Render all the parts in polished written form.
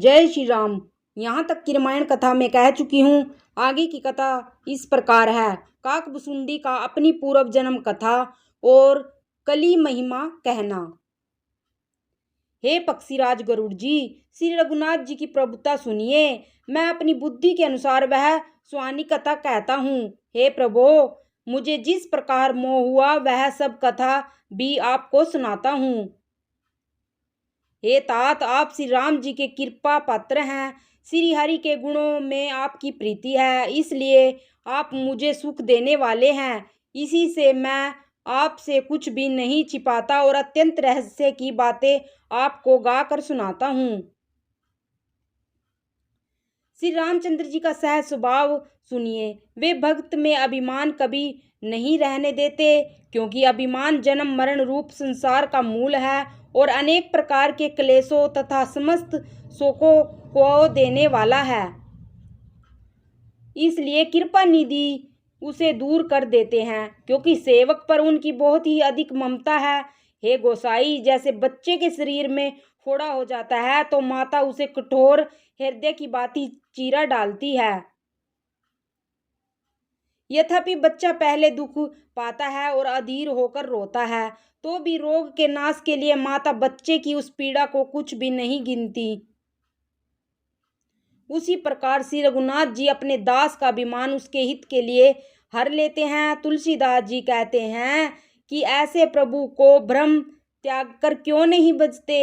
जय श्री राम। यहाँ तक की रामायण कथा में कह चुकी हूँ। आगे की कथा इस प्रकार है। काकभुसुंडी का अपनी पूर्व जन्म कथा और कली महिमा कहना। हे पक्षीराज गरुड़ जी, श्री रघुनाथ जी की प्रभुता सुनिए। मैं अपनी बुद्धि के अनुसार वह स्वानी कथा कहता हूँ। हे प्रभो, मुझे जिस प्रकार मोह हुआ वह सब कथा भी आपको सुनाता हूँ। हे तात, आप श्री राम जी के कृपा पात्र हैं। श्री हरि के गुणों में आपकी प्रीति है, इसलिए आप मुझे सुख देने वाले हैं। इसी से मैं आपसे कुछ भी नहीं छिपाता और अत्यंत रहस्य की बातें आपको गाकर सुनाता हूँ। श्री रामचंद्र जी का सहज स्वभाव सुनिए। वे भक्त में अभिमान कभी नहीं रहने देते, क्योंकि अभिमान जन्म मरण रूप संसार का मूल है और अनेक प्रकार के क्लेशों तथा समस्त शोकों को देने वाला है। इसलिए कृपा निधि उसे दूर कर देते हैं, क्योंकि सेवक पर उनकी बहुत ही अधिक ममता है। हे गोसाई, जैसे बच्चे के शरीर में फोड़ा हो जाता है तो माता उसे कठोर हृदय की भांति चीरा डालती है। यद्यपि बच्चा पहले दुख पाता है और अधीर होकर रोता है, तो भी रोग के नाश के लिए माता बच्चे की उस पीड़ा को कुछ भी नहीं गिनती। उसी प्रकार श्री रघुनाथ जी अपने दास का अभिमान उसके हित के लिए हर लेते हैं। तुलसीदास जी कहते हैं कि ऐसे प्रभु को भ्रम त्याग कर क्यों नहीं बचते।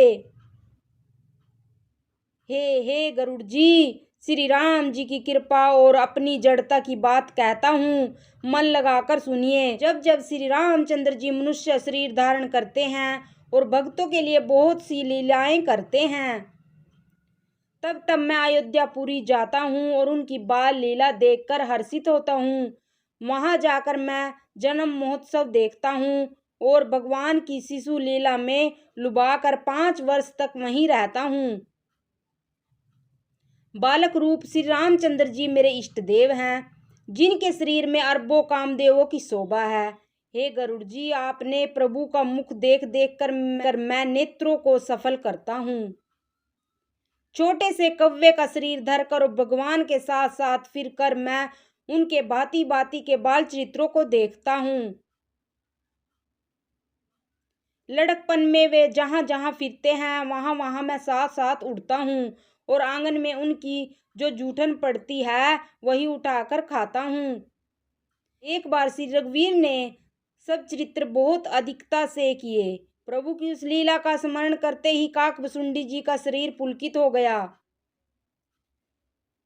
हे गरुड़ जी, श्री राम जी की कृपा और अपनी जड़ता की बात कहता हूँ, मन लगाकर सुनिए। जब जब श्री रामचंद्र जी मनुष्य शरीर धारण करते हैं और भक्तों के लिए बहुत सी लीलाएं करते हैं, तब तब मैं अयोध्यापुरी जाता हूँ और उनकी बाल लीला देखकर हर्षित होता हूँ। वहां जाकर मैं जन्म महोत्सव देखता हूँ और भगवान की शिशु लीला में लुभाकर 5 वर्ष तक वहीं रहता हूँ। बालक रूप श्री रामचंद्र जी मेरे इष्ट देव हैं, जिनके शरीर में अरबों कामदेवों की शोभा है। हे गरुड़ जी, आपने प्रभु का मुख देख देख कर मैं नेत्रों को सफल करता हूँ। छोटे से कव्वे का शरीर धरकर भगवान के साथ साथ फिर कर मैं उनके भांति भांति के बाल चित्रों को देखता हूँ। लड़कपन में वे जहां जहां फिरते हैं वहां वहां मैं साथ साथ उड़ता हूँ और आंगन में उनकी जो जूठन पड़ती है वही उठाकर खाता हूँ। एक बार श्री रघुवीर ने सब चरित्र बहुत अधिकता से किए। प्रभु की उस लीला का स्मरण करते ही काकभुसुंडी जी का शरीर पुलकित हो गया।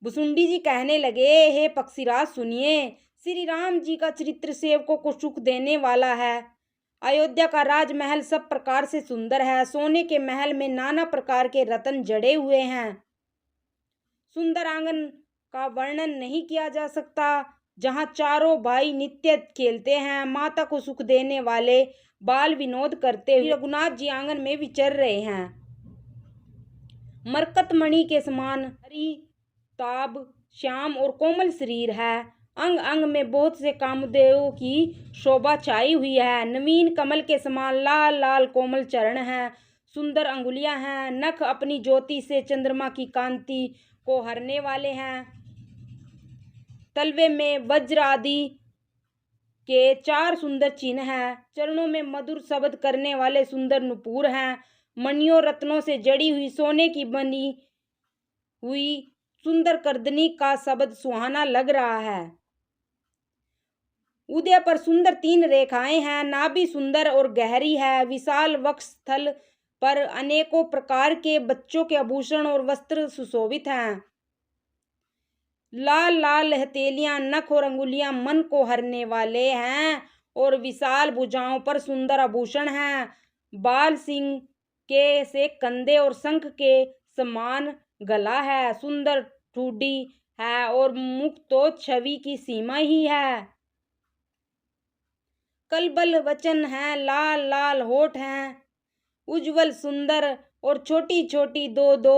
भुसुंडी जी कहने लगे, हे पक्षीराज सुनिए, श्री राम जी का चरित्र सेवकों को सुख देने वाला है। अयोध्या का राजमहल सब प्रकार से सुंदर है। सोने के महल में नाना प्रकार के रत्न जड़े हुए हैं। सुंदर आंगन का वर्णन नहीं किया जा सकता, जहां चारों भाई नित्य खेलते हैं। माता को सुख देने वाले बाल विनोद करते हुए रघुनाथ जी आंगन में विचर रहे हैं। मरकतमणि के समान हरी ताब श्याम और कोमल शरीर है। अंग अंग में बहुत से कामदेवों की शोभा छाई हुई है। नवीन कमल के समान लाल लाल कोमल चरण हैं। सुंदर अंगुलियां हैं। नख अपनी ज्योति से चंद्रमा की कांति को हरने वाले हैं। तलवे में वज्र आदि के 4 सुंदर चिन्ह हैं। चरणों में मधुर शब्द करने वाले सुंदर नुपुर हैं। मणियों रत्नों से जड़ी हुई सोने की बनी हुई सुंदर करदनी का शब्द सुहाना लग रहा है। उदय पर सुंदर 3 रेखाएं हैं। नाभि सुंदर और गहरी है। विशाल वक्षस्थल पर अनेकों प्रकार के बच्चों के आभूषण और वस्त्र सुशोभित हैं। लाल लाल हथेलियां, नख और अंगुलियां मन को हरने वाले हैं और विशाल भुजाओं पर सुंदर आभूषण हैं। बाल सिंह के से कंधे और शंख के समान गला है। सुंदर ठुड्डी है और मुख तो छवि की सीमा ही है। कलबल वचन है। लाल लाल होठ हैं। उज्जवल सुंदर और छोटी छोटी दो दो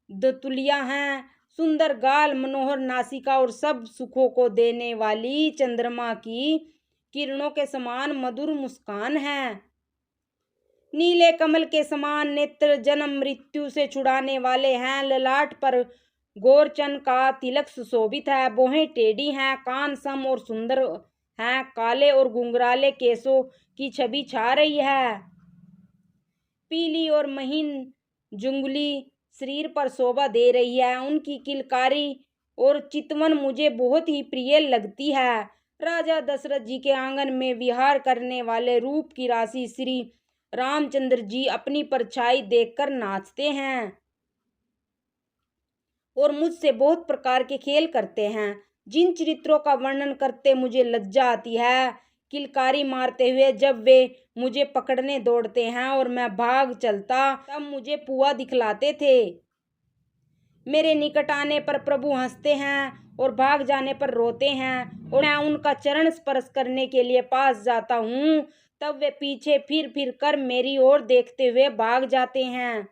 दतुलियां हैं। सुंदर गाल, मनोहर नासिका और सब सुखों को देने वाली चंद्रमा की किरणों के समान मधुर मुस्कान है। नीले कमल के समान नेत्र जन्म मृत्यु से छुड़ाने वाले हैं। ललाट पर गोरचन का तिलक सुशोभित है। भौहें टेढ़ी हैं, कान सम और सुंदर हैं। काले और घुंघराले केसों की छवि छा रही है। पीली और महीन जुंगली शरीर पर शोभा दे रही है। उनकी किलकारी और चितवन मुझे बहुत ही प्रिय लगती है। राजा दशरथ जी के आंगन में विहार करने वाले रूप की राशि श्री रामचंद्र जी अपनी परछाई देखकर नाचते हैं और मुझसे बहुत प्रकार के खेल करते हैं, जिन चरित्रों का वर्णन करते मुझे लज्जा आती है। किलकारी मारते हुए जब वे मुझे पकड़ने दौड़ते हैं और मैं भाग चलता, तब मुझे पुआ दिखलाते थे। मेरे निकट आने पर प्रभु हंसते हैं और भाग जाने पर रोते हैं, और मैं उनका चरण स्पर्श करने के लिए पास जाता हूँ, तब वे पीछे फिर कर मेरी ओर देखते हुए भाग जाते हैं।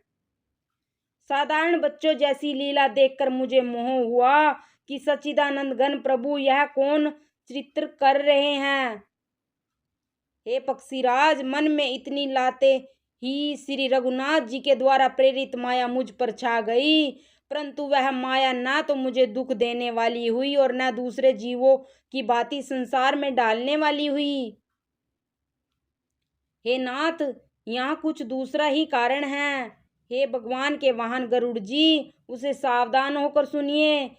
साधारण बच्चों जैसी लीला देखकर मुझे मोह हुआ कि सच्चिदानंद घन प्रभु यह कौन चित्र कर रहे हैं। हे पक्षीराज, मन में इतनी लाते ही श्री रघुनाथ जी के द्वारा प्रेरित माया मुझ पर छा गई, परंतु वह माया न तो मुझे दुख देने वाली हुई और न दूसरे जीवों की भांति संसार में डालने वाली हुई। हे नाथ, यहाँ कुछ दूसरा ही कारण है। हे भगवान के वाहन गरुड़ जी, उसे सावधान होकर सुनिए।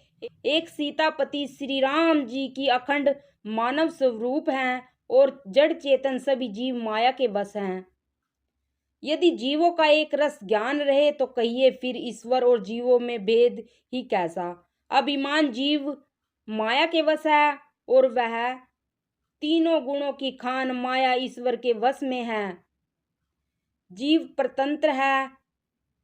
एक सीतापति श्री राम जी की अखंड मानव स्वरूप हैं और जड़ चेतन सभी जीव माया के बस हैं। यदि जीवों का एक रस ज्ञान रहे तो कहिए फिर ईश्वर और जीवों में भेद ही कैसा। अभिमान जीव माया के वश है और वह तीनों गुणों की खान माया ईश्वर के वश में है। जीव परतंत्र है,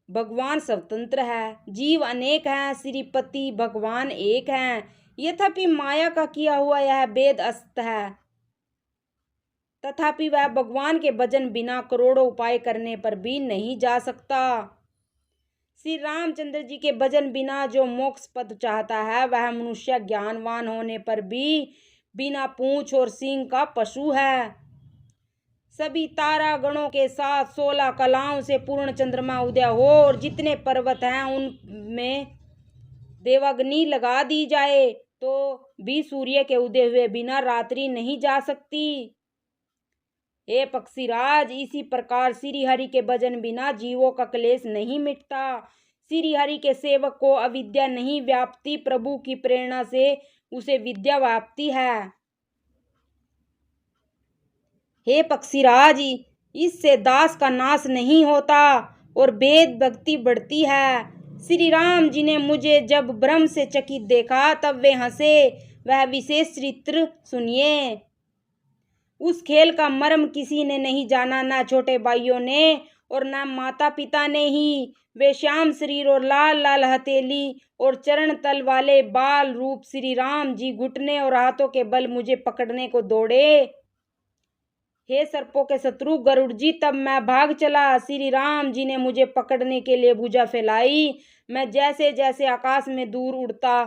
भगवान स्वतंत्र है। जीव अनेक हैं, श्रीपति भगवान एक हैं। यद्यपि माया का किया हुआ यह भेद असत है, तथापि वह भगवान के भजन बिना करोड़ों उपाय करने पर भी नहीं जा सकता। श्री रामचंद्र जी के भजन बिना जो मोक्ष पद चाहता है, वह मनुष्य ज्ञानवान होने पर भी बिना पूंछ और सींग का पशु है। सभी तारा गणों के साथ 16 कलाओं से पूर्ण चंद्रमा उदय हो और जितने पर्वत हैं उनमें देवाग्नि लगा दी जाए तो भी सूर्य के उदय हुए बिना रात्रि नहीं जा सकती। हे पक्षीराज, इसी प्रकार श्री हरि के भजन बिना जीवों का क्लेश नहीं मिटता। श्री हरि के सेवक को अविद्या नहीं व्याप्ति, प्रभु की प्रेरणा से उसे विद्या व्याप्ति है। हे पक्षीराज, इससे दास का नाश नहीं होता और वेद भक्ति बढ़ती है। श्री राम जी ने मुझे जब ब्रह्म से चकित देखा तब वे हंसे। वह विशेष चरित्र सुनिए। उस खेल का मर्म किसी ने नहीं जाना, न छोटे भाइयों ने और न माता पिता ने ही। वे श्याम शरीर और लाल लाल हथेली और चरण तल वाले बाल रूप श्री राम जी घुटने और हाथों के बल मुझे पकड़ने को दौड़े। हे सर्पों के शत्रु गरुड़ जी, तब मैं भाग चला। श्री राम जी ने मुझे पकड़ने के लिए भुजा फैलाई। मैं जैसे जैसे आकाश में दूर उड़ता,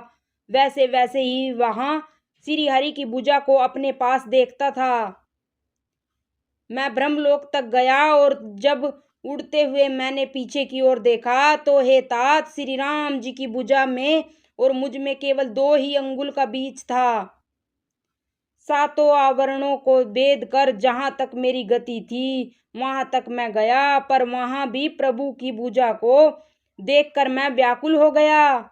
वैसे वैसे ही वहां श्री हरि की भुजा को अपने पास देखता था। मैं ब्रह्मलोक तक गया और जब उड़ते हुए मैंने पीछे की ओर देखा तो हे तात, श्री राम जी की भुजा में और मुझ में केवल 2 ही अंगुल का बीच था। 7 आवरणों को भेद कर जहां तक मेरी गति थी वहां तक मैं गया, पर वहां भी प्रभु की भुजा को देखकर मैं व्याकुल हो गया।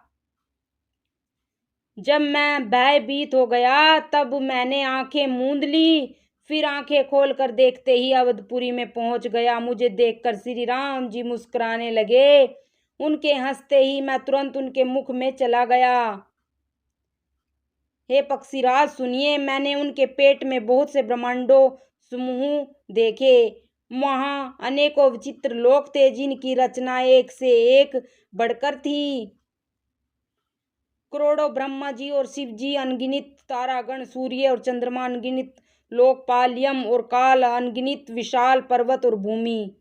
जब मैं भयभीत हो गया तब मैंने आंखें मूंद ली, फिर आंखें खोलकर देखते ही अवधपुरी में पहुंच गया। मुझे देखकर श्री राम जी मुस्कुराने लगे। उनके हंसते ही मैं तुरंत उनके मुख में चला गया। हे पक्षीराज सुनिए, मैंने उनके पेट में बहुत से ब्रह्मांडों समूह देखे। वहाँ अनेकों विचित्र लोक थे जिनकी रचना एक से एक बढ़कर थी। करोड़ों ब्रह्मा जी और शिव जी, अनगिनत तारागण, सूर्य और चंद्रमा, अनगिनत लोकपाल, यम और काल, अनगिनत विशाल पर्वत और भूमि,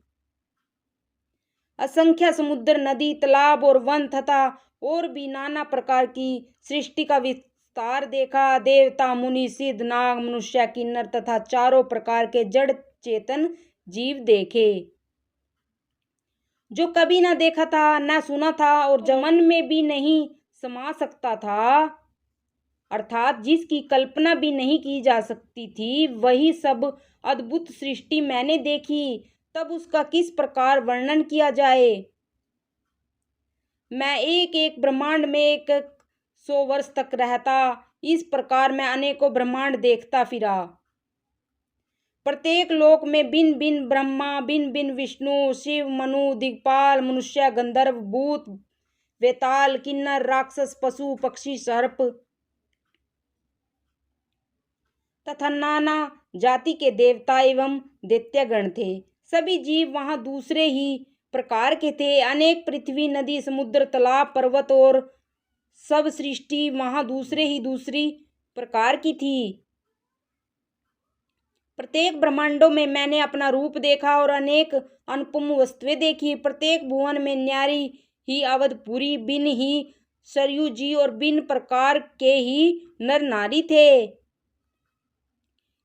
असंख्य समुद्र, नदी, तालाब और वन तथा और भी नाना प्रकार की सृष्टि का विस्तार देखा। देवता, मुनि, सिद्ध, नाग, मनुष्य, किन्नर तथा चारों प्रकार के जड़ चेतन जीव देखे। जो कभी ना देखा था, ना सुना था और जो मन में भी नहीं समा सकता था, अर्थात जिसकी कल्पना भी नहीं की जा सकती थी, वही सब अद्भुत सृष्टि मैंने देखी। तब उसका किस प्रकार वर्णन किया जाए। मैं एक एक ब्रह्मांड में 100 वर्ष तक रहता। इस प्रकार मैं अनेकों ब्रह्मांड देखता फिरा। प्रत्येक लोक में भिन्न भिन्न ब्रह्मा, भिन्न भिन्न विष्णु, शिव, मनु, दिक्पाल, मनुष्य, गंधर्व, भूत, वेताल, किन्नर, राक्षस, पशु, पक्षी, सर्प तथा नाना जाति के देवता एवं दैत्यगण थे। सभी जीव वहां दूसरे ही प्रकार के थे। अनेक पृथ्वी, नदी, समुद्र, तालाब, पर्वत और सब सृष्टि वहां दूसरी प्रकार की थी। प्रत्येक ब्रह्मांडों में मैंने अपना रूप देखा और अनेक अनुपम वस्तुएं देखी। प्रत्येक भुवन में न्यारी ही अवधपुरी, बिन ही सरयू जी और बिन प्रकार के ही नर नारी थे।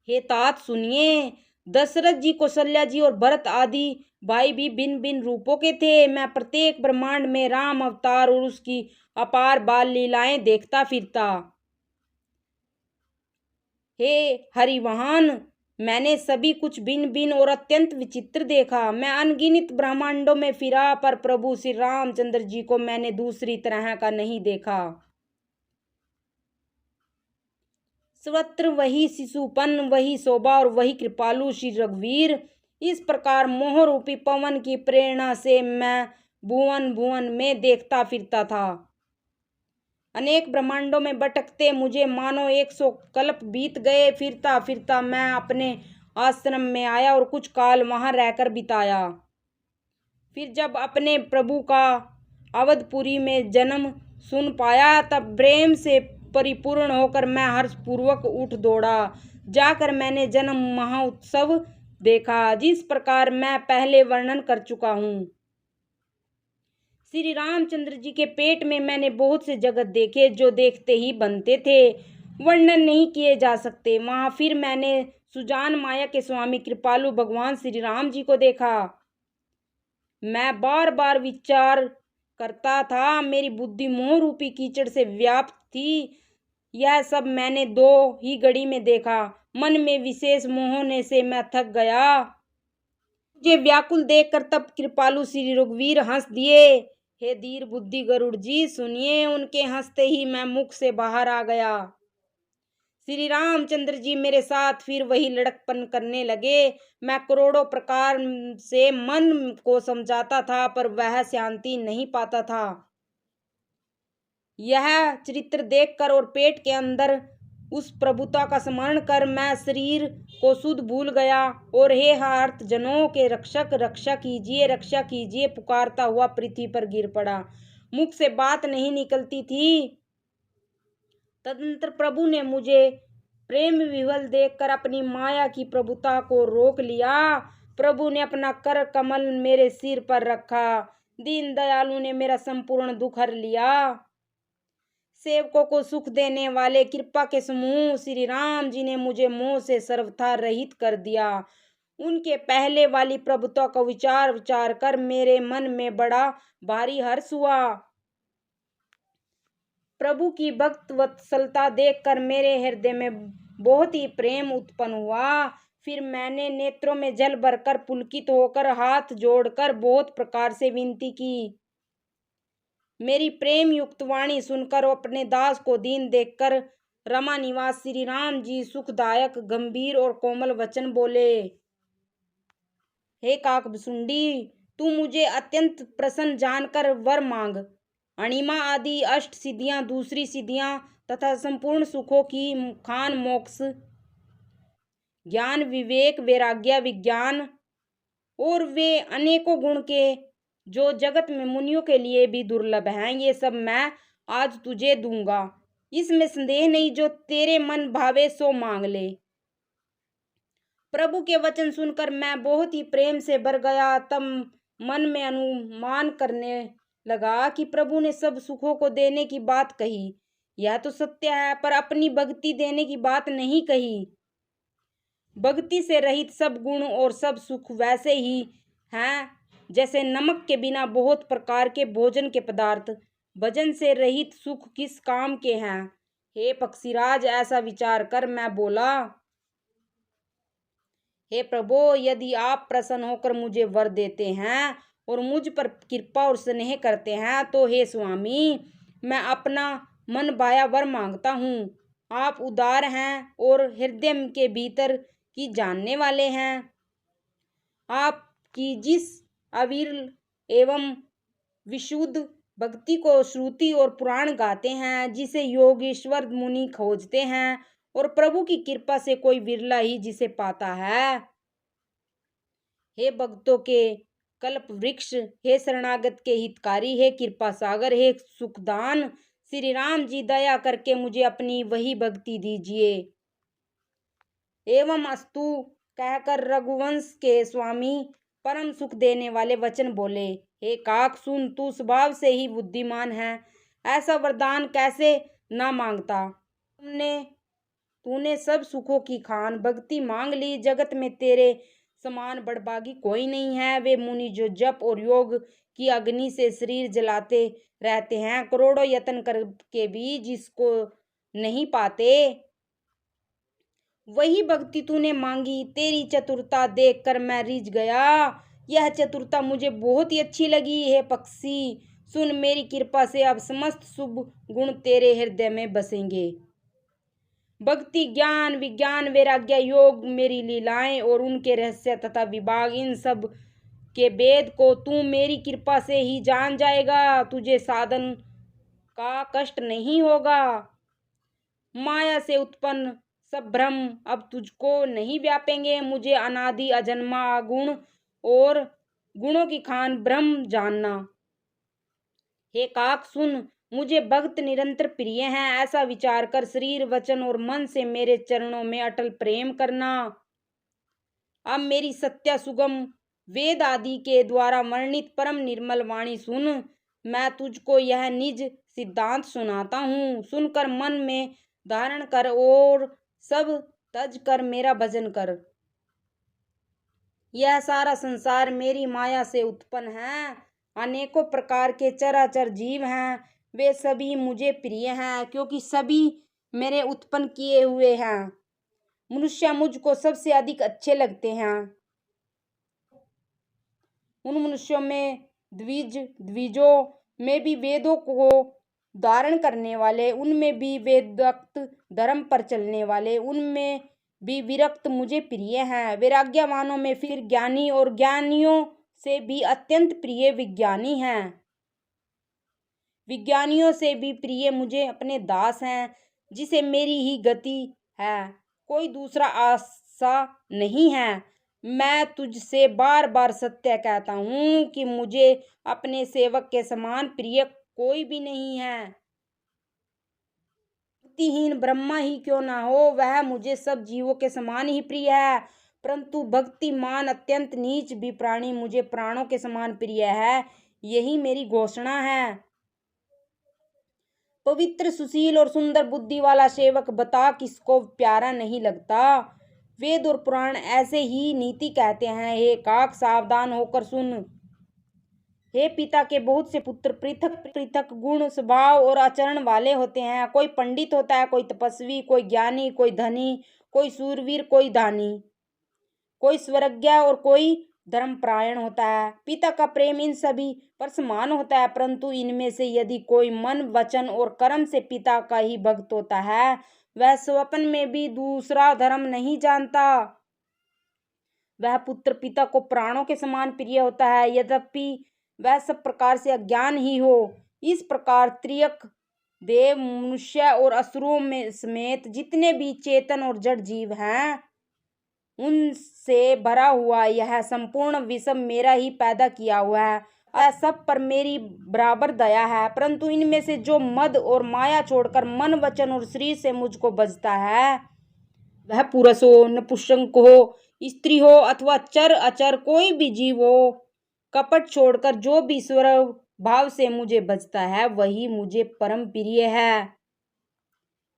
हे तात सुनिए, दशरथ जी, कौशल्या जी और भरत आदि भाई भी भिन्न भिन्न रूपों के थे। मैं प्रत्येक ब्रह्मांड में राम अवतार और उसकी अपार बाल लीलाएं देखता फिरता। हे हरिवाहन, मैंने सभी कुछ भिन्न भिन्न और अत्यंत विचित्र देखा। मैं अनगिनत ब्रह्मांडों में फिरा, पर प्रभु श्री रामचंद्र जी को मैंने दूसरी तरह का नहीं देखा। सर्वत्र वही शिशुपन, वही शोभा और वही कृपालु श्री रघुवीर। इस प्रकार मोह रूपी पवन की प्रेरणा से मैं भुवन भुवन में देखता फिरता था। अनेक ब्रह्मांडों में भटकते मुझे मानो 100 कल्प बीत गए। फिरता फिरता मैं अपने आश्रम में आया और कुछ काल वहां रहकर बिताया। फिर जब अपने प्रभु का अवधपुरी में जन्म सुन पाया, तब प्रेम से परिपूर्ण होकर मैं हर्षपूर्वक उठ दौड़ा। जाकर मैंने जन्म महोत्सव देखा, जिस प्रकार मैं पहले वर्णन कर चुका हूँ। श्री रामचंद्र जी के पेट में मैंने बहुत से जगत देखे, जो देखते ही बनते थे, वर्णन नहीं किए जा सकते। वहां फिर मैंने सुजान माया के स्वामी कृपालु भगवान श्री राम जी को देखा। मैं बार बार विचार करता था, मेरी बुद्धि मोह रूपी कीचड़ से व्याप्त थी। यह सब मैंने 2 ही घड़ी में देखा। मन में विशेष मोह होने से मैं थक गया। मुझे व्याकुल देखकर तब कृपालु श्री रघुवीर हंस दिए। हे धीर बुद्धि गरुड़ जी, सुनिए। उनके हंसते ही मैं मुख से बाहर आ गया। श्री रामचंद्र जी मेरे साथ फिर वही लड़कपन करने लगे। मैं करोड़ों प्रकार से मन को समझाता था, पर वह शांति नहीं पाता था। यह चरित्र देखकर और पेट के अंदर उस प्रभुता का स्मरण कर मैं शरीर को शुद्ध भूल गया और हे हार्थ जनों के रक्षक, रक्षा कीजिए, रक्षा कीजिए पुकारता हुआ पृथ्वी पर गिर पड़ा। मुख से बात नहीं निकलती थी। तदनंतर प्रभु ने मुझे प्रेम विह्वल देखकर अपनी माया की प्रभुता को रोक लिया। प्रभु ने अपना कर कमल मेरे सिर पर रखा। दीन दयालु ने मेरा संपूर्ण दुख हर लिया। सेवकों को सुख देने वाले कृपा के समूह श्री राम जी ने मुझे मोह से सर्वथा रहित कर दिया। उनके पहले वाली प्रभुता का विचार कर मेरे मन में बड़ा भारी हर्ष हुआ। प्रभु की भक्त वत्सलता देखकर मेरे हृदय में बहुत ही प्रेम उत्पन्न हुआ। फिर मैंने नेत्रों में जल भरकर पुलकित होकर हाथ जोड़कर बहुत प्रकार से विनती की। मेरी प्रेम युक्त वाणी सुनकर अपने दास को दीन देखकर रमा निवास श्री राम जी सुखदायक गंभीर और कोमल वचन बोले। हे काकभुसुंडी, तू मुझे अत्यंत प्रसन्न जानकर वर मांग। अणिमा आदि 8 सिद्धियां, दूसरी सिद्धियां तथा संपूर्ण सुखों की खान, मोक्ष, ज्ञान, विवेक, वैराग्य, विज्ञान और वे अनेकों गुण के जो जगत में मुनियों के लिए भी दुर्लभ हैं, ये सब मैं आज तुझे दूंगा। इसमें संदेह नहीं। जो तेरे मन भावे सो मांग ले। प्रभु के वचन सुनकर मैं बहुत ही प्रेम से भर गया। तब मन में अनुमान करने लगा कि प्रभु ने सब सुखों को देने की बात कही, यह तो सत्य है, पर अपनी भक्ति देने की बात नहीं कही। भक्ति से रहित सब गुण और सब सुख वैसे ही हैं जैसे नमक के बिना बहुत प्रकार के भोजन के पदार्थ भजन से रहित सुख किस काम के हैं। हे पक्षीराज, ऐसा विचार कर मैं बोला, हे प्रभु, यदि आप प्रसन्न होकर मुझे वर देते हैं और मुझ पर कृपा और स्नेह करते हैं तो हे स्वामी, मैं अपना मन भाया वर मांगता हूँ। आप उदार हैं और हृदय के भीतर की जानने वाले हैं। आपकी जिस अविरल एवं विशुद्ध भक्ति को श्रुति और पुराण गाते हैं, जिसे योगेश्वर मुनि खोजते हैं, और प्रभु की कृपा से कोई विरला ही जिसे पाता है। हे भक्तों के कल्प वृक्ष, हे शरणागत के हितकारी, हे कृपा सागर, हे सुखदान श्री राम जी, दया करके मुझे अपनी वही भक्ति दीजिए। एवं अस्तु कहकर रघुवंश के स्वामी परम सुख देने वाले वचन बोले, हे काक सुन, तू स्वभाव से ही बुद्धिमान है, ऐसा वरदान कैसे ना मांगता। तूने सब सुखों की खान भक्ति मांग ली। जगत में तेरे समान बड़भागी कोई नहीं है। वे मुनि जो जप और योग की अग्नि से शरीर जलाते रहते हैं, करोड़ों यत्न करके भी जिसको नहीं पाते, वही भक्ति तूने मांगी। तेरी चतुरता देखकर मैं रिझ गया। यह चतुरता मुझे बहुत ही अच्छी लगी। हे पक्षी सुन, मेरी कृपा से अब समस्त शुभ गुण तेरे हृदय में बसेंगे। भक्ति, ज्ञान, विज्ञान, वैराग्य, योग, मेरी लीलाएं और उनके रहस्य तथा विभाग, इन सब के वेद को तू मेरी कृपा से ही जान जाएगा। तुझे साधन का कष्ट नहीं होगा। माया से उत्पन्न सब भ्रम अब तुझको नहीं व्यापेंगे। मुझे अनादि अजन्मा गुण और गुणों की खान ब्रह्म जानना। हे काक सुन, मुझे भक्त निरंतर प्रिय हैं, ऐसा विचार कर शरीर, वचन और मन से मेरे चरणों में अटल प्रेम करना। अब मेरी सत्य सुगम वेद आदि के द्वारा वर्णित परम निर्मल वाणी सुन। मैं तुझको यह निज सिद्धांत सुनाता हूँ। सुनकर मन में धारण कर और सब तज कर मेरा भजन कर। यह सारा संसार मेरी माया से उत्पन्न है। अनेकों प्रकार के चराचर जीव हैं, वे सभी मुझे प्रिय हैं, क्योंकि सभी मेरे उत्पन्न किए हुए हैं। मनुष्य मुझको सबसे अधिक अच्छे लगते हैं। उन मनुष्यों में द्विजों में भी वेदों को धारण करने वाले, उनमें भी वेदोक्त धर्म पर चलने वाले, उनमें भी विरक्त मुझे प्रिय हैं। वैराग्यवानों में फिर ज्ञानी, और ज्ञानियों से भी अत्यंत प्रिय विज्ञानी हैं। विज्ञानियों से भी प्रिय मुझे अपने दास हैं, जिसे मेरी ही गति है, कोई दूसरा आशा नहीं है। मैं तुझसे बार बार सत्य कहता हूँ कि मुझे अपने सेवक के समान प्रिय कोई भी नहीं है। भक्तिहीन ब्रह्मा ही क्यों ना हो, वह मुझे सब जीवों के समान ही प्रिय है, परंतु भक्तिमान अत्यंत नीच भी प्राणी मुझे प्राणों के समान प्रिय है। यही मेरी घोषणा है। पवित्र, सुशील और सुंदर बुद्धि वाला सेवक बता किसको प्यारा नहीं लगता। वेद और पुराण ऐसे ही नीति कहते हैं। हे काक, सावधान होकर सुन। हे पिता के बहुत से पुत्र पृथक पृथक गुण, स्वभाव और आचरण वाले होते हैं। कोई पंडित होता है, कोई तपस्वी, कोई ज्ञानी, कोई धनी, कोई सूरवीर, कोई दानी, कोई स्वरज्ञ और कोई धर्मपरायण होता है। पिता का प्रेम इन सभी पर समान होता है, परंतु इनमें से यदि कोई मन, वचन और कर्म से पिता का ही भक्त होता है, वह स्वप्न में भी दूसरा धर्म नहीं जानता। वह पुत्र पिता को प्राणों के समान प्रिय होता है, यद्यपि वह सब प्रकार से अज्ञान ही हो। इस प्रकार त्रियक देव, मनुष्य और असुरों में समेत जितने भी चेतन और जड़ जीव हैं, उनसे भरा हुआ यह संपूर्ण विश्व मेरा ही पैदा किया हुआ है। सब पर मेरी बराबर दया है, परंतु इनमें से जो मद और माया छोड़कर मन, वचन और शरीर से मुझको बजता है, वह पुरुष हो, नपुंसक हो, स्त्री हो अथवा चर अचर कोई भी जीव हो, कपट छोड़कर जो भी स्वभाव से मुझे बजता है, वही मुझे परम प्रिय है।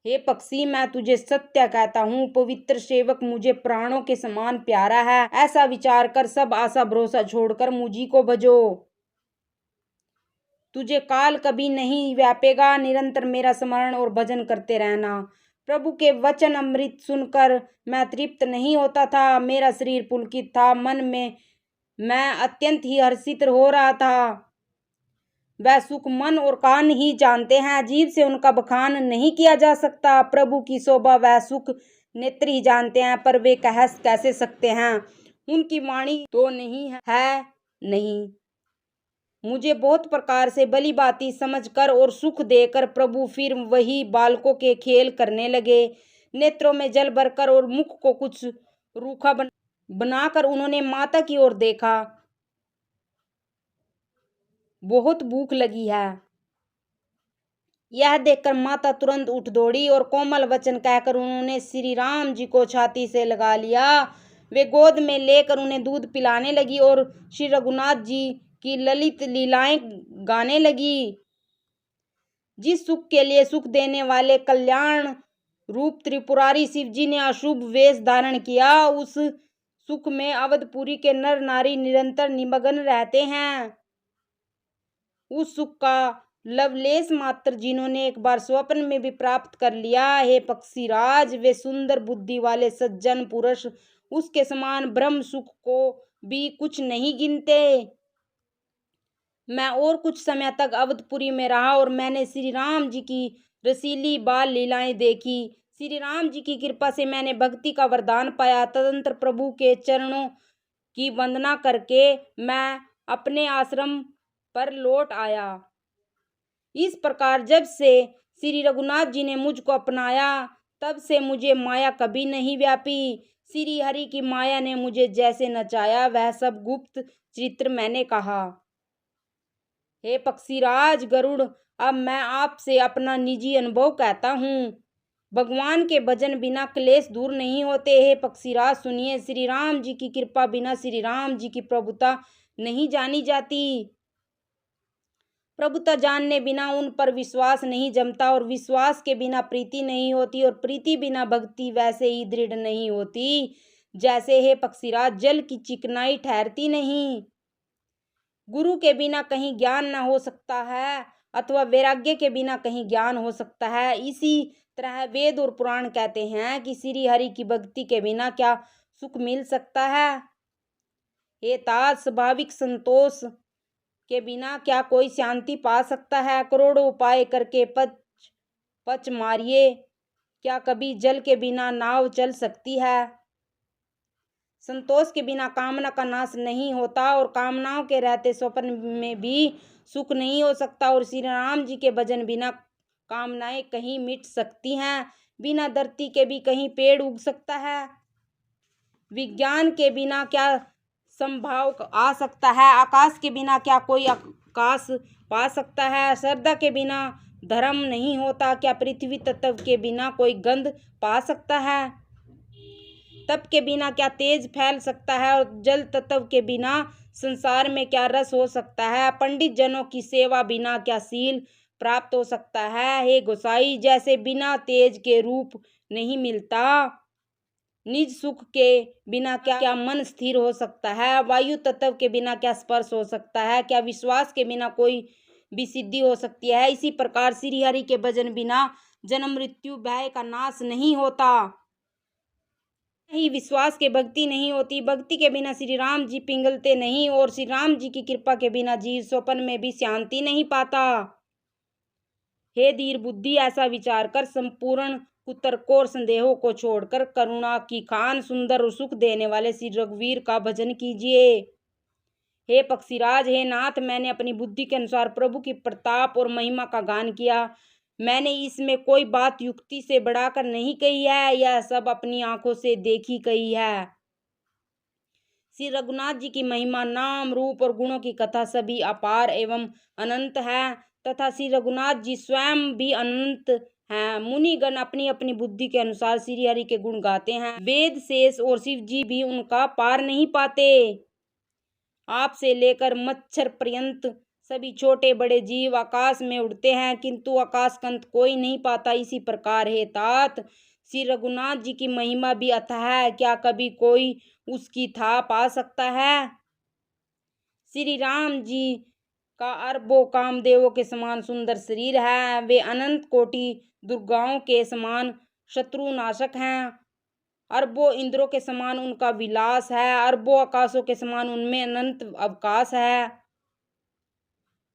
हे पक्षी, मैं तुझे सत्य कहता हूँ, पवित्र सेवक मुझे प्राणों के समान प्यारा है। ऐसा विचार कर सब आशा भरोसा छोड़कर मुझी को भजो। तुझे काल कभी नहीं व्यापेगा, निरंतर मेरा स्मरण और भजन करते रहना। प्रभु के वचन अमृत सुनकर मैं तृप्त नहीं होता था। मेरा शरीर पुलकित था, मन में मैं अत्यंत ही हर्षित हो रहा था। वह सुख मन और कान ही जानते हैं, जीभ से उनका बखान नहीं किया जा सकता। प्रभु की शोभा वह सुख नेत्र ही जानते हैं, पर वे कह कैसे सकते हैं। उनकी वाणी तो नहीं है नहीं। मुझे बहुत प्रकार से भली भांति समझकर और सुख देकर प्रभु फिर वही बालकों के खेल करने लगे। नेत्रों में जल भरकर और मुख को कुछ रूखा बनाकर उन्होंने माता की ओर देखा। बहुत भूख लगी है। यह देखकर माता तुरंत उठ दौड़ी और कोमल वचन कहकर उन्होंने श्री राम जी को छाती से लगा लिया। वे गोद में लेकर उन्हें दूध पिलाने लगी और श्री रघुनाथ जी की ललित लीलाएं गाने लगी। जिस सुख के लिए सुख देने वाले कल्याण रूप त्रिपुरारी शिव जी ने अशुभ वेश धारण किया, उस सुख में अवधपुरी के नर नारी निरंतर निमग्न रहते हैं। उस सुख का लवलेश मात्र जिन्होंने एक बार स्वप्न में भी प्राप्त कर लिया। हे पक्षीराज, वे सुंदर बुद्धि वाले सज्जन पुरुष उसके समान ब्रह्म सुख को भी कुछ नहीं गिनते। मैं और कुछ समय तक अवधपुरी में रहा और मैंने श्री राम जी की रसीली बाल लीलाएं देखी। श्री राम जी की कृपा से मैंने भक्ति का वरदान पाया। तदंतर प्रभु के चरणों की वंदना करके मैं अपने आश्रम पर लौट आया। इस प्रकार जब से श्री रघुनाथ जी ने मुझको अपनाया, तब से मुझे माया कभी नहीं व्यापी। श्री हरि की माया ने मुझे जैसे नचाया, वह सब गुप्त चरित्र मैंने कहा। हे पक्षीराज गरुड़, अब मैं आपसे अपना निजी अनुभव कहता हूँ। भगवान के भजन बिना क्लेश दूर नहीं होते। हे पक्षीराज सुनिए, श्री राम जी की कृपा बिना श्री राम जी की प्रभुता नहीं जानी जाती। प्रभुता जानने बिना उन पर विश्वास नहीं जमता और विश्वास के बिना प्रीति नहीं होती और प्रीति बिना भक्ति वैसे ही दृढ़ नहीं होती जैसे हे पक्षीराज जल की चिकनाई ठहरती नहीं। गुरु के बिना कहीं ज्ञान न हो सकता है अथवा वैराग्य के बिना कहीं ज्ञान हो सकता है। इसी तरह वेद और पुराण कहते हैं कि श्री हरि की भक्ति के बिना क्या सुख मिल सकता है। हे तात, स्वाभाविक संतोष के बिना क्या कोई शांति पा सकता है। करोड़ों उपाय करके पच मारिए, क्या कभी जल के बिना नाव चल सकती है। संतोष के बिना कामना का नाश नहीं होता और कामनाओं के रहते स्वप्न में भी सुख नहीं हो सकता। और श्री राम जी के भजन बिना कामनाएं कहीं मिट सकती हैं। बिना धरती के भी कहीं पेड़ उग सकता है। विज्ञान के बिना क्या संभाव आ सकता है। आकाश के बिना क्या कोई आकाश पा सकता है। श्रद्धा के बिना धर्म नहीं होता। क्या पृथ्वी तत्व के बिना कोई गंध पा सकता है। तप के बिना क्या तेज फैल सकता है और जल तत्व के बिना संसार में क्या रस हो सकता है। पंडित जनों की सेवा बिना क्या शील प्राप्त हो सकता है। हे गोसाई, जैसे बिना तेज के रूप नहीं मिलता, निज सुख के बिना क्या मन स्थिर हो सकता है। वायु तत्व के बिना क्या स्पर्श हो सकता है। क्या विश्वास के बिना कोई भी सिद्धि हो सकती है। इसी प्रकार श्री हरि के भजन बिना जन्म मृत्यु भय का नाश नहीं होता। ही विश्वास के भक्ति नहीं होती। भक्ति के बिना श्री राम जी पिघलते नहीं और श्री राम जी की कृपा के बिना जीव स्वप्न में भी शांति नहीं पाता। हे धीर बुद्धि, ऐसा विचार कर संपूर्ण कुतर्कों और संदेहों को छोड़कर करुणा की खान सुंदर और सुख देने वाले श्री रघुवीर का भजन कीजिए। हे पक्षीराज, हे नाथ, मैंने अपनी बुद्धि के अनुसार प्रभु की प्रताप और महिमा का गान किया। मैंने इसमें कोई बात युक्ति से बढ़ाकर नहीं कही है, यह सब अपनी आंखों से देखी गई है। श्री रघुनाथ जी की महिमा, नाम, रूप और गुणों की कथा सभी अपार एवं अनंत है तथा श्री रघुनाथ जी स्वयं भी अनंत हैं। मुनिगण अपनी अपनी बुद्धि के अनुसार श्री हरि के गुण गाते हैं। वेद शेष और शिव जी भी उनका पार नहीं पाते। आपसे लेकर मच्छर पर्यंत सभी छोटे बड़े जीव आकाश में उड़ते हैं, किंतु आकाशकंत कोई नहीं पाता। इसी प्रकार हे तात, श्री रघुनाथ जी की महिमा भी अथाह है, क्या कभी कोई उसकी था पा सकता है। श्री राम जी का अरबों कामदेवों के समान सुंदर शरीर है। वे अनंत कोटि दुर्गाओं के समान शत्रुनाशक हैं। अरबों इंद्रों के समान उनका विलास है। अरबों आकाशों के समान उनमें अनंत अवकाश है।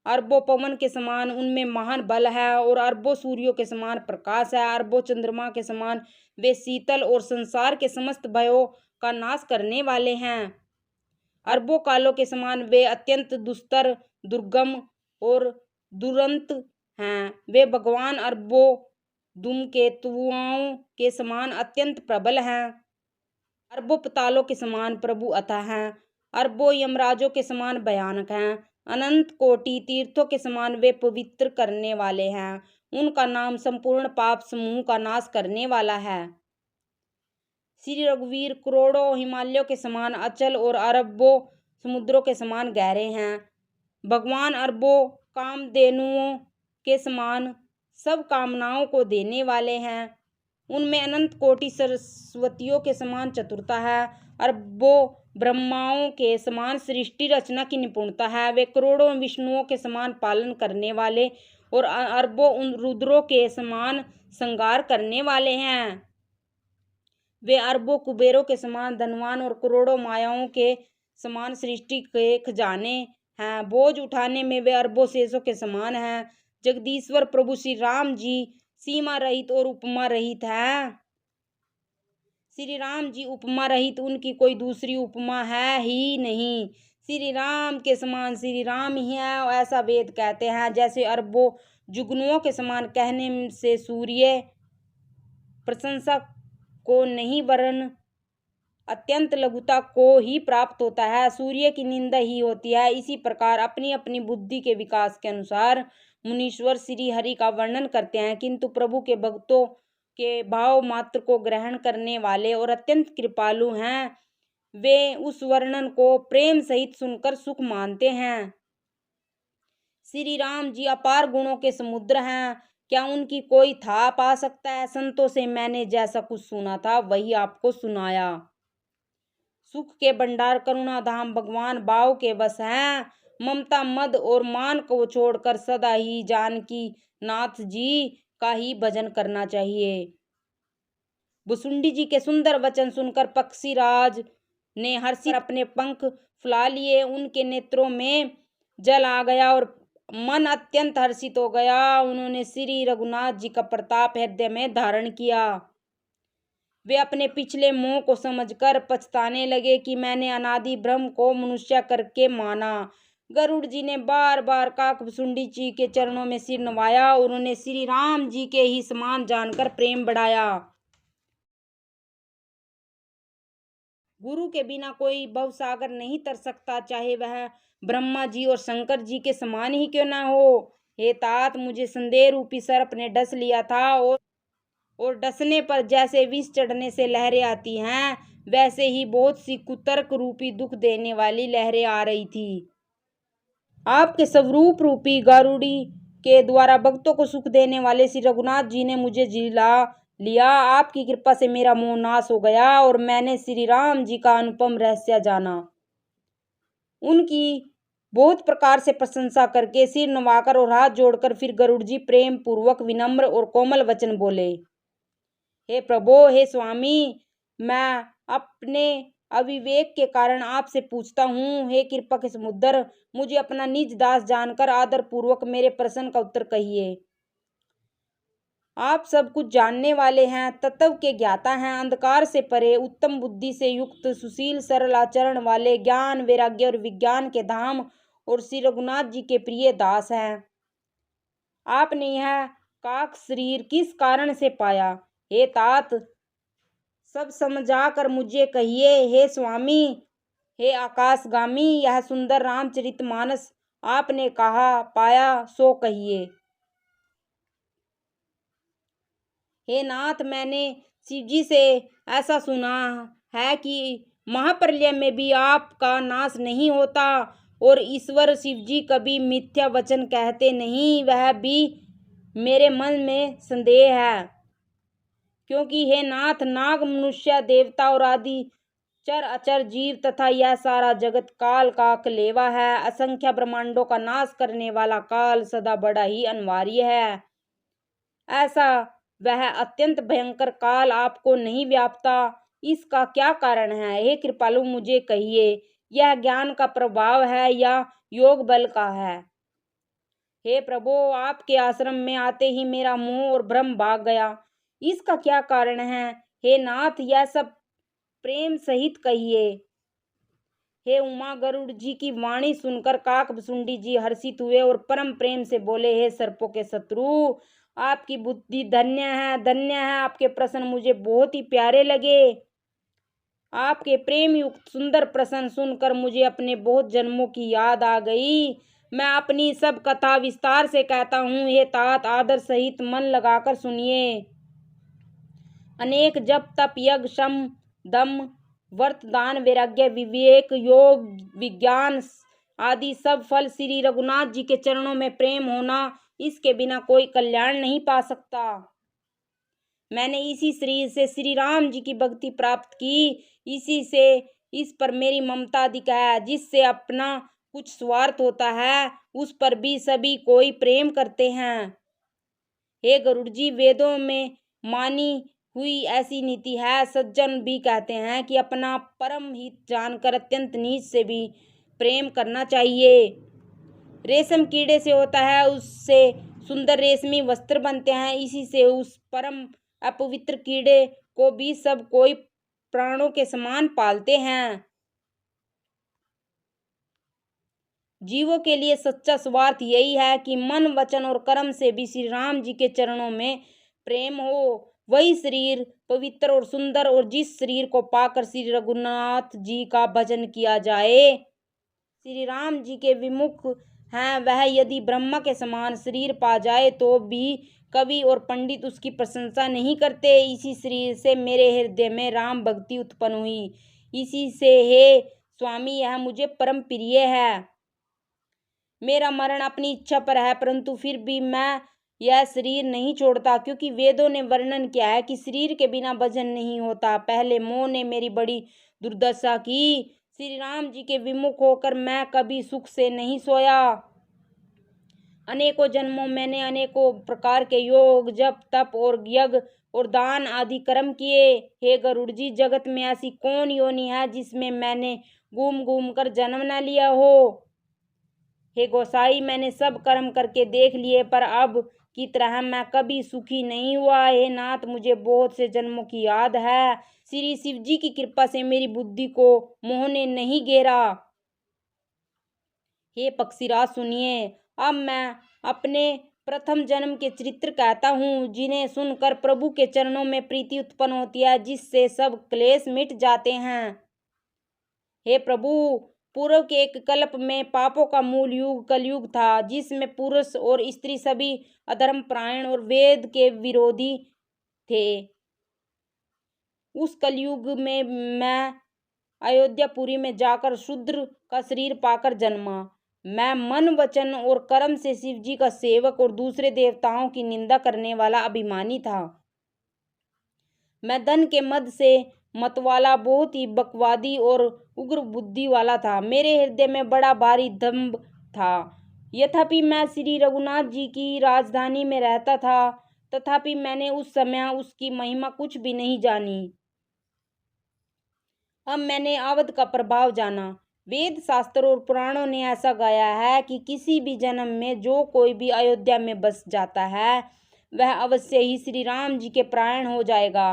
अरबों पवन के समान उनमें महान बल है और अरबों सूर्यों के समान प्रकाश है। अरबों चंद्रमा के समान वे शीतल और संसार के समस्त भयों का नाश करने वाले हैं। अरबों कालों के समान वे अत्यंत दुस्तर, दुर्गम और दुरंत हैं। वे भगवान अरबों धूमकेतुओं के समान अत्यंत प्रबल हैं। अरबों पतालों के समान प्रभु अथाह हैं। अरबों यमराजों के समान भयानक हैं। अनंत कोटि तीर्थों के समान वे पवित्र करने वाले हैं। उनका नाम संपूर्ण पाप समूह का नाश करने वाला है। श्री रघुवीर करोड़ों हिमालयों के समान अचल और अरबों समुद्रों के समान गहरे हैं। भगवान अरबों कामधेनुओं के समान सब कामनाओं को देने वाले हैं। उनमें अनंत कोटि सरस्वतियों के समान चतुरता है। अरबों ब्रह्माओं के समान सृष्टि रचना की निपुणता है। वे करोड़ों विष्णुओं के समान पालन करने वाले और अरबों रुद्रों के समान संहार करने वाले हैं। वे अरबों कुबेरों के समान धनवान और करोड़ों मायाओं के समान सृष्टि के खजाने हैं। बोझ उठाने में वे अरबों शेषों के समान हैं। जगदीश्वर प्रभु श्री राम जी सीमा रहित और उपमा रहित है। श्री राम जी उपमा रहित, उनकी कोई दूसरी उपमा है ही नहीं। श्री राम के समान श्री राम ही है, ऐसा वेद कहते हैं। जैसे अरबों जुगनुओं के समान कहने से सूर्य प्रशंसा को नहीं वरन अत्यंत लघुता को ही प्राप्त होता है। सूर्य की निंदा ही होती है। इसी प्रकार अपनी अपनी बुद्धि के विकास के अनुसार मुनीश्वर श्री हरि का वर्णन करते हैं, किंतु प्रभु के भक्तों के भाव मात्र को ग्रहण करने वाले और अत्यंत कृपालु हैं। वे उस वर्णन को प्रेम सहित सुनकर सुख मानते हैं। श्री राम जी अपार गुणों के समुद्र हैं, क्या उनकी कोई था पा सकता है। संतों से मैंने जैसा कुछ सुना था वही आपको सुनाया। सुख के भंडार करुणा धाम भगवान भाव के बस हैं। ममता मद और मान को छोड़कर सदा ही जानकी नाथ जी का ही भजन करना चाहिए। भुसुंडी जी के सुंदर वचन सुनकर पक्षीराज ने हर्षित अपने पंख फुला लिए। उनके नेत्रों में जल आ गया और मन अत्यंत हर्षित हो गया। उन्होंने श्री रघुनाथ जी का प्रताप हृदय में धारण किया। वे अपने पिछले मोह को समझकर पछताने लगे कि मैंने अनादि ब्रह्म को मनुष्य करके माना। गरुड़ जी ने बार बार काकभुसुंडी जी के चरणों में सिर नवाया और उन्हें श्री राम जी के ही समान जानकर प्रेम बढ़ाया। गुरु के बिना कोई भवसागर नहीं तर सकता, चाहे वह ब्रह्मा जी और शंकर जी के समान ही क्यों ना हो। हे तात, मुझे संदेह रूपी सर्प ने डस लिया था और डसने पर जैसे विष चढ़ने से लहरें आती हैं, वैसे ही बहुत सी कुतर्क रूपी दुख देने वाली लहरें आ रही थी। आपके स्वरूप रूपी गारुड़ी के द्वारा भक्तों को सुख देने वाले श्री रघुनाथ जी ने मुझे जिला लिया। आपकी कृपा से मेरा मोह नाश हो गया और मैंने श्री राम जी का अनुपम रहस्य जाना। उनकी बहुत प्रकार से प्रशंसा करके सिर नवाकर और हाथ जोड़कर फिर गरुड़ जी प्रेम पूर्वक विनम्र और कोमल वचन बोले। हे प्रभो, हे स्वामी, मैं अपने अविवेक के कारण आपसे पूछता हूँ। हे कृपा के समुद्र, मुझे अपना निज दास जानकर आदर पूर्वक मेरे प्रश्न का उत्तर कहिए। आप सब कुछ जानने वाले हैं, तत्व के ज्ञाता हैं, अंधकार से परे, उत्तम बुद्धि से युक्त, सुशील सरल आचरण वाले, ज्ञान वैराग्य और विज्ञान के धाम और श्री रघुनाथ जी के प्रिय दास हैं। आपने यह काक शरीर किस कारण से पाया। हे तात, सब समझाकर मुझे कहिए। हे स्वामी, हे आकाशगामी, यह सुंदर रामचरितमानस आपने कहा पाया सो कहिए। हे नाथ, मैंने शिव जी से ऐसा सुना है कि महाप्रलय में भी आपका नाश नहीं होता और ईश्वर शिवजी कभी मिथ्या वचन कहते नहीं, वह भी मेरे मन में संदेह है। क्योंकि हे नाथ, नाग, मनुष्य, देवता और आदि चर अचर जीव तथा यह सारा जगत काल का कलेवा है। असंख्य ब्रह्मांडों का नाश करने वाला काल सदा बड़ा ही अनिवार्य है। ऐसा वह अत्यंत भयंकर काल आपको नहीं व्यापता, इसका क्या कारण है? हे कृपालु, मुझे कहिए, यह ज्ञान का प्रभाव है या योग बल का है? हे प्रभु, आपके आश्रम में आते ही मेरा मोह और भ्रम भाग गया, इसका क्या कारण है? हे नाथ, यह सब प्रेम सहित कहिए। हे उमा, गरुड़ जी की वाणी सुनकर काकभुसुंडी जी हर्षित हुए और परम प्रेम से बोले, हे सर्पों के शत्रु, आपकी बुद्धि धन्य है, धन्य है। आपके प्रश्न मुझे बहुत ही प्यारे लगे। आपके प्रेम युक्त सुंदर प्रश्न सुनकर मुझे अपने बहुत जन्मों की याद आ गई। मैं अपनी सब कथा विस्तार से कहता हूँ। हे तात, आदर सहित मन लगाकर सुनिए। अनेक जप, तप, यज्ञ, शम, दम, व्रत, दान, वैराग्य, विवेक, योग, विज्ञान आदि सब फल श्री रघुनाथ जी के चरणों में प्रेम होना, इसके बिना कोई कल्याण नहीं पा सकता। मैंने इसी शरीर से श्री राम जी की भक्ति प्राप्त की, इसी से इस पर मेरी ममता अधिक है। जिससे अपना कुछ स्वार्थ होता है, उस पर भी सभी कोई प्रेम करते हैं। हे गरुड़ जी, वेदों में मानी हुई ऐसी नीति है। सज्जन भी कहते हैं कि अपना परम हित जानकर अत्यंत नीच से भी प्रेम करना चाहिए। रेशम कीड़े से होता है, उससे सुंदर रेशमी वस्त्र बनते हैं, इसी से उस परम अपवित्र कीड़े को भी सब कोई प्राणों के समान पालते हैं। जीवों के लिए सच्चा स्वार्थ यही है कि मन, वचन और कर्म से भी श्री राम जी के चरणों में प्रेम हो। वही शरीर पवित्र और सुंदर, और जिस शरीर को पाकर श्री रघुनाथ जी का भजन किया जाए, श्री राम जी के विमुख हैं, वह यदि ब्रह्मा के समान शरीर पा जाए तो भी कवि और पंडित उसकी प्रशंसा नहीं करते। इसी शरीर से मेरे हृदय में राम भक्ति उत्पन्न हुई, इसी से हे स्वामी यह मुझे परम प्रिय है। मेरा मरण अपनी इच्छा पर है, परंतु फिर भी मैं यह शरीर नहीं छोड़ता, क्योंकि वेदों ने वर्णन किया है कि शरीर के बिना भजन नहीं होता। पहले मोह ने मेरी बड़ी दुर्दशा की। श्री राम जी के विमुख होकर मैं कभी सुख से नहीं सोया। अनेकों जन्मों मैंने अनेकों प्रकार के योग, जप, तप और यज्ञ और दान आदि कर्म किए। हे गरुड़ जी, जगत में ऐसी कौन योनि है जिसमें मैंने घूम घूम कर जन्म न लिया हो? हे गोसाई, मैंने सब कर्म करके देख लिए, पर अब की तरह मैं कभी सुखी नहीं हुआ। हे नाथ, मुझे बहुत से जन्मों की याद है। श्री शिव जी की कृपा से मेरी बुद्धि को मोह ने नहीं घेरा। हे पक्षीराज, सुनिए, अब मैं अपने प्रथम जन्म के चरित्र कहता हूँ, जिन्हें सुनकर प्रभु के चरणों में प्रीति उत्पन्न होती है, जिससे सब क्लेश मिट जाते हैं। हे प्रभु, पूर्व के एक कल्प में पापों का मूल युग कलयुग था, जिसमें पुरुष और स्त्री सभी अधर्म परायण और वेद के विरोधी थे। उस कलयुग में मैं अयोध्यापुरी में जाकर शूद्र का शरीर पाकर जन्मा। मैं मन, वचन और कर्म से शिव जी का सेवक और दूसरे देवताओं की निंदा करने वाला अभिमानी था। मैं धन के मद से मतवाला, बहुत ही बकवादी और उग्र बुद्धि वाला था। मेरे हृदय में बड़ा भारी दंभ था। यद्यपि मैं श्री रघुनाथ जी की राजधानी में रहता था, तथापि मैंने उस समय उसकी महिमा कुछ भी नहीं जानी। अब मैंने अवध का प्रभाव जाना। वेद, शास्त्र और पुराणों ने ऐसा गाया है कि किसी भी जन्म में जो कोई भी अयोध्या में बस जाता है, वह अवश्य ही श्री राम जी के प्राण हो जाएगा।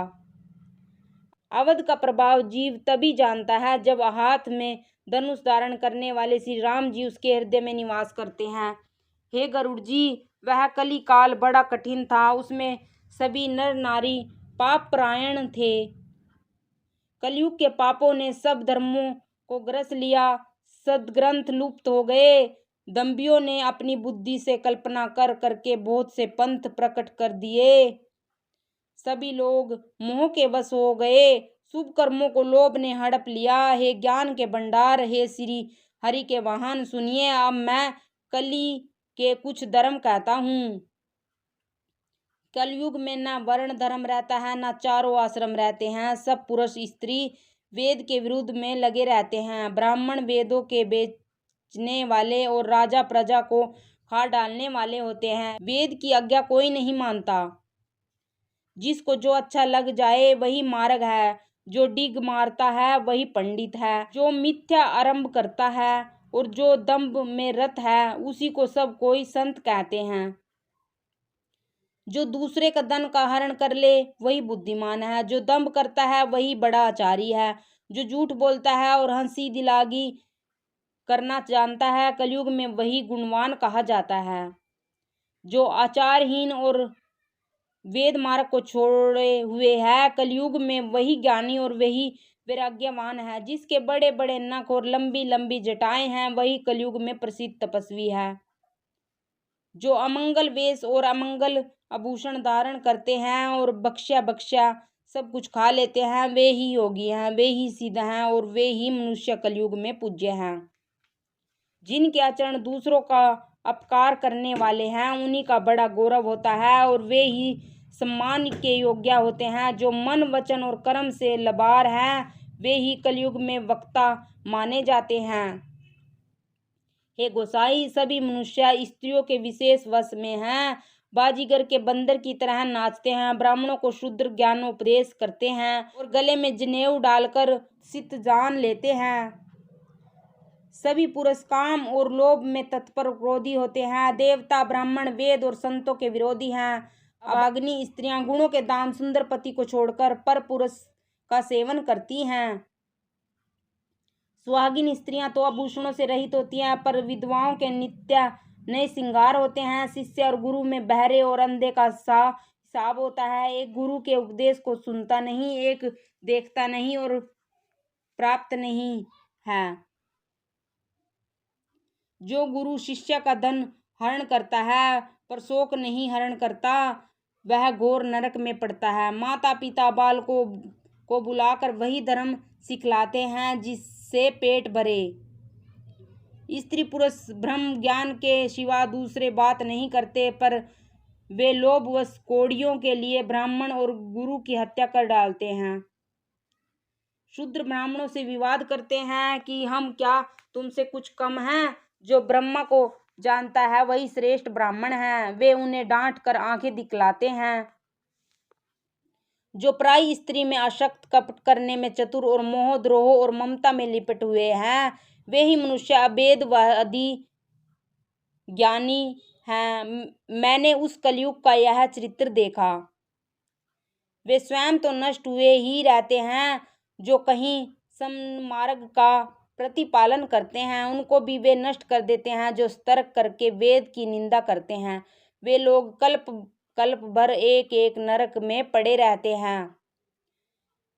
अवध का प्रभाव जीव तभी जानता है जब हाथ में धनुष धारण करने वाले श्री राम जी उसके हृदय में निवास करते हैं। हे गरुड़ जी, वह कली काल बड़ा कठिन था। उसमें सभी नर नारी पाप परायण थे। कलयुग के पापों ने सब धर्मों को ग्रस लिया। सदग्रंथ लुप्त हो गए। दंभियों ने अपनी बुद्धि से कल्पना कर करके बहुत से पंथ प्रकट कर दिए। सभी लोग मोह के वश हो गए। शुभ कर्मों को लोभ ने हड़प लिया। हे ज्ञान के भंडार, हे श्री हरि के वाहन सुनिए, अब मैं कली के कुछ धर्म कहता हूँ। कलयुग में न वर्ण धर्म रहता है, न चारों आश्रम रहते हैं। सब पुरुष स्त्री वेद के विरुद्ध में लगे रहते हैं। ब्राह्मण वेदों के बेचने वाले और राजा प्रजा को खा डालने वाले होते हैं। वेद की आज्ञा कोई नहीं मानता। जिसको जो अच्छा लग जाए वही मार्ग है। जो डिग मारता है वही पंडित है। जो मिथ्या आरंभ करता है और जो दंभ में रत है उसी को सब कोई संत कहते हैं। जो दूसरे का धन का हरण कर ले वही बुद्धिमान है। जो दंभ करता है वही बड़ा आचारी है। जो झूठ बोलता है और हंसी दिलागी करना जानता है, कलयुग में वही गुणवान कहा जाता है। जो आचारहीन और वेद मार्ग को छोड़े हुए है, कलयुग में वही ज्ञानी और वही वैराग्यवान है। जिसके बड़े बड़े नख और लंबी लंबी जटाएं हैं वही कलयुग में प्रसिद्ध तपस्वी है। जो अमंगल वेश और अमंगल आभूषण धारण करते हैं और बख्शा सब कुछ खा लेते हैं, वे ही योगी हैं, वे ही सिद्ध हैं और वे ही मनुष्य कलयुग में पूज्य हैं। जिनके आचरण दूसरों का अपकार करने वाले हैं उन्हीं का बड़ा गौरव होता है और वे ही सम्मान के योग्य होते हैं। जो मन वचन और कर्म से लबार हैं वे ही कलयुग में वक्ता माने जाते हैं। हे गोसाई, सभी मनुष्य स्त्रियों के विशेष वश में हैं। बाजीगर के बंदर की तरह नाचते हैं, ब्राह्मणों को शूद्र ज्ञानोपदेश करते हैं और गले में जनेऊ डालकर सित जान लेते हैं। सभी पुरुष काम और लोभ में तत्पर क्रोधी होते हैं। देवता ब्राह्मण वेद और संतों के विरोधी हैं। अभागिनी स्त्रियां गुणों के दाम सुंदर पति को छोड़कर पर पुरुष का सेवन करती हैं। सुहागिन स्त्रियां तो आभूषणों से रहित होती हैं, पर विधवाओं के नित्य नए श्रृंगार होते हैं। शिष्य और गुरु में बहरे और अंधे का हिसाब होता है। एक गुरु के उपदेश को सुनता नहीं, एक देखता नहीं और प्राप्त नहीं है। जो गुरु शिष्य का धन हरण करता है पर शोक नहीं हरण करता, वह घोर नरक में पड़ता है। माता पिता बालकों को बुलाकर वही धर्म सिखलाते हैं जिससे पेट भरे। स्त्री पुरुष ब्रह्म ज्ञान के सिवा दूसरे बात नहीं करते, पर वे लोभवश कौड़ियों के लिए ब्राह्मण और गुरु की हत्या कर डालते हैं। शूद्र ब्राह्मणों से विवाद करते हैं कि हम क्या तुमसे कुछ कम हैं। जो ब्रह्मा को जानता है वही श्रेष्ठ ब्राह्मण है। वे उन्हें डांट कर आंखें दिखलाते हैं। जो पराई स्त्री में आसक्त, कपट करने में चतुर और मोह द्रोह और ममता में लिपट हुए हैं, वे ही मनुष्य अभेदवादी ज्ञानी हैं। मैंने उस कलयुग का यह चरित्र देखा। वे स्वयं तो नष्ट हुए ही रहते हैं, जो कहीं सन्मार्ग का प्रतिपालन करते हैं उनको भी वे नष्ट कर देते हैं। जो तर्क करके वेद की निंदा करते हैं वे लोग कल्प कल्प भर एक एक नरक में पड़े रहते हैं।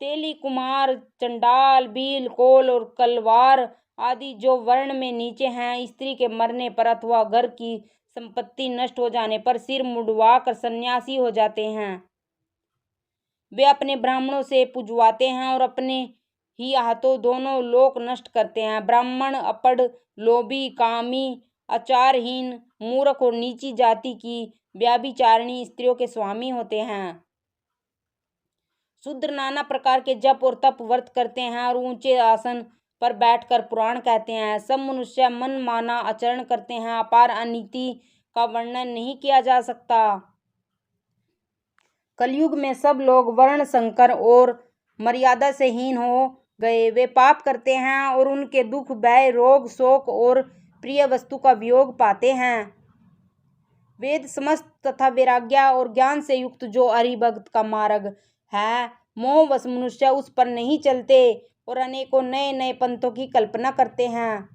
तेली, कुमार, चंडाल, बील, कोल और कलवार आदि जो वर्ण में नीचे हैं, स्त्री के मरने पर अथवा घर की संपत्ति नष्ट हो जाने पर सिर मुंडवा कर सन्यासी हो जाते हैं। वे अपने ब्राह्मणों से पूजवाते हैं और अपने ही हाथों दोनों लोक नष्ट करते हैं। ब्राह्मण अपढ़, लोभी, कामी, आचारहीन, मूर्ख और नीची जाति की व्यभिचारिणी स्त्रियों के स्वामी होते हैं। शूद्र नाना प्रकार के जप और तप व्रत करते हैं और ऊंचे आसन पर बैठकर पुराण कहते हैं। सब मनुष्य मन माना आचरण करते हैं। अपार अनीति का वर्णन नहीं किया जा सकता। कलयुग में सब लोग वर्ण संकर और मर्यादा से हीन हो गए। वे पाप करते हैं और उनके दुख, भय, रोग, शोक और प्रिय वस्तु का वियोग पाते हैं। वेद समस्त तथा वैराग्य और ज्ञान से युक्त जो हरिभक्त का मार्ग है, मोहवश मनुष्य उस पर नहीं चलते और अनेकों नए नए पंथों की कल्पना करते हैं।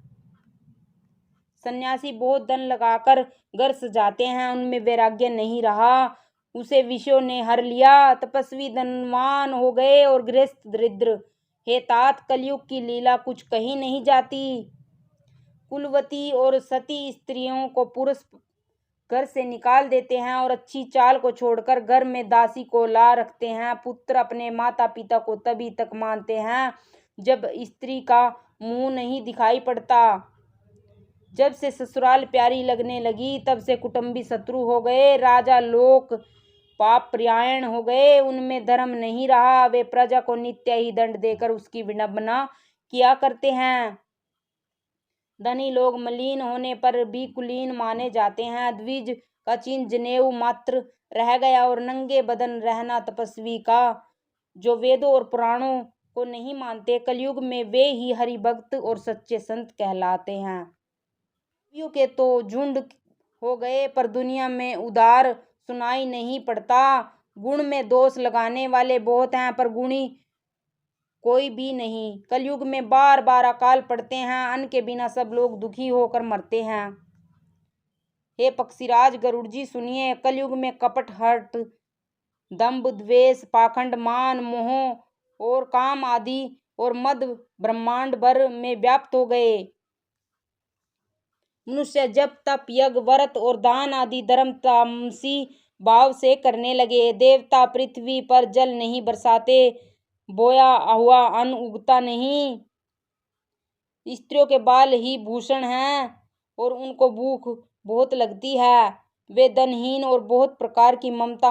सन्यासी बहुत धन लगाकर घर सजाते हैं, उनमें वैराग्य नहीं रहा, उसे विषयों ने हर लिया। तपस्वी धनवान हो गए और गृहस्थ दरिद्र। हे तात, कलयुग की लीला कुछ कही नहीं जाती। कुलवती और सती स्त्रियों को पुरुष घर से निकाल देते हैं और अच्छी चाल को छोड़कर घर में दासी को ला रखते हैं। पुत्र अपने माता पिता को तभी तक मानते हैं जब स्त्री का मुंह नहीं दिखाई पड़ता। जब से ससुराल प्यारी लगने लगी तब से कुटुंबी शत्रु हो गए। राजा लोक पाप परायण हो गए, उनमें धर्म नहीं रहा। वे प्रजा को नित्य ही दंड देकर उसकी विडंबना किया करते हैं। धनी लोग मलिन होने पर भी कुलीन माने जाते हैं। द्विज का चिन्ह जनेऊ मात्र रह गया और नंगे बदन रहना तपस्वी का, जो वेदों और पुराणों को नहीं मानते। कलयुग में वे ही हरि भक्त और सच्चे संत कहलाते हैं। कवियों के तो झुंड हो गए पर दुनिया में उधार सुनाई नहीं पड़ता। गुण में दोष लगाने वाले बहुत हैं पर गुणी कोई भी नहीं। कलयुग में बार बार अकाल पड़ते हैं, अन्न के बिना सब लोग दुखी होकर मरते हैं। हे पक्षीराज गरुड़ जी सुनिए, कलयुग में कपट, हठ, दंभ, द्वेष, पाखंड, मान, मोह और काम आदि और मद ब्रह्मांड भर में व्याप्त हो गए। मनुष्य जब तप, यज्ञ, व्रत और दान आदि धर्म तामसी भाव से करने लगे, देवता पृथ्वी पर जल नहीं बरसाते, बोया हुआ अन्न उगता नहीं। स्त्रियों के बाल ही भूषण हैं और उनको भूख बहुत लगती है। वे धनहीन और बहुत प्रकार की ममता